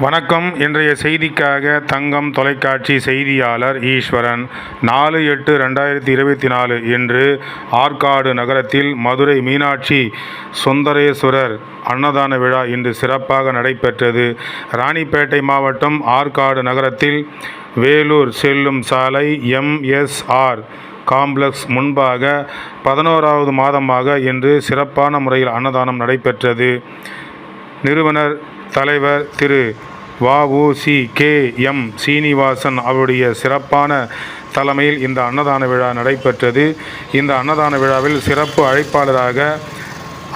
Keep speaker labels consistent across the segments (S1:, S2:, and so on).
S1: வணக்கம். இன்றைய செய்திக்காக தங்கம் தொலைக்காட்சி செய்தியாளர் ஈஸ்வரன். 4/8/2024 இன்று ஆற்காடு நகரத்தில் மதுரை மீனாட்சி சுந்தரேஸ்வரர் அன்னதான விழா இன்று சிறப்பாக நடைபெற்றது. ராணிப்பேட்டை மாவட்டம் ஆற்காடு நகரத்தில் வேலூர் செல்லும் சாலை MSR காம்ப்ளக்ஸ் முன்பாக 11வது மாதமாக இன்று சிறப்பான முறையில் அன்னதானம் நடைபெற்றது. நிறுவனர் தலைவர் திரு வ.உ.சி.கே.எம். சீனிவாசன் அவருடைய சிறப்பான தலைமையில் இந்த அன்னதான விழா நடைபெற்றது. இந்த அன்னதான விழாவில் சிறப்பு அழைப்பாளராக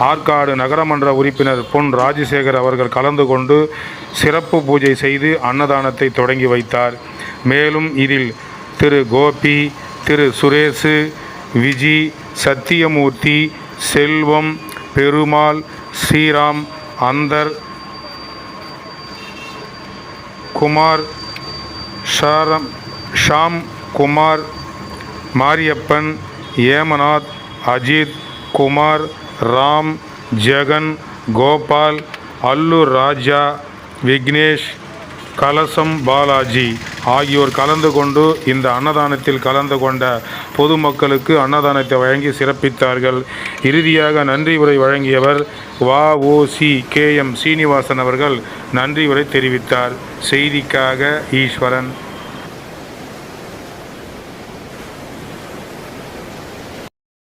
S1: ஆற்காடு நகரமன்ற உறுப்பினர் பொன் ராஜசேகர் அவர்கள் கலந்து கொண்டு சிறப்பு பூஜை செய்து அன்னதானத்தை தொடங்கி வைத்தார். மேலும் இதில் திரு கோபி, திரு சுரேசு, விஜி, சத்தியமூர்த்தி, செல்வம், பெருமாள், ஸ்ரீராம், அந்தர், குமார், ஷாம் குமார், மாரியப்பன், ஏமநாத், அஜித், குமார், ராம், ஜெகன், கோபால், அல்லூர் ராஜா, விக்னேஷ், கலசம் பாலாஜி ஆகியோர் கலந்து கொண்டு இந்த அன்னதானத்தில் கலந்து கொண்ட பொதுமக்களுக்கு அன்னதானத்தை வழங்கி சிறப்பித்தார்கள். இறுதியாக நன்றி உரை வழங்கியவர் வ.உ.சி.கே.எம். சீனிவாசன் அவர்கள் நன்றி உரை தெரிவித்தார். செய்திக்காக ஈஸ்வரன்.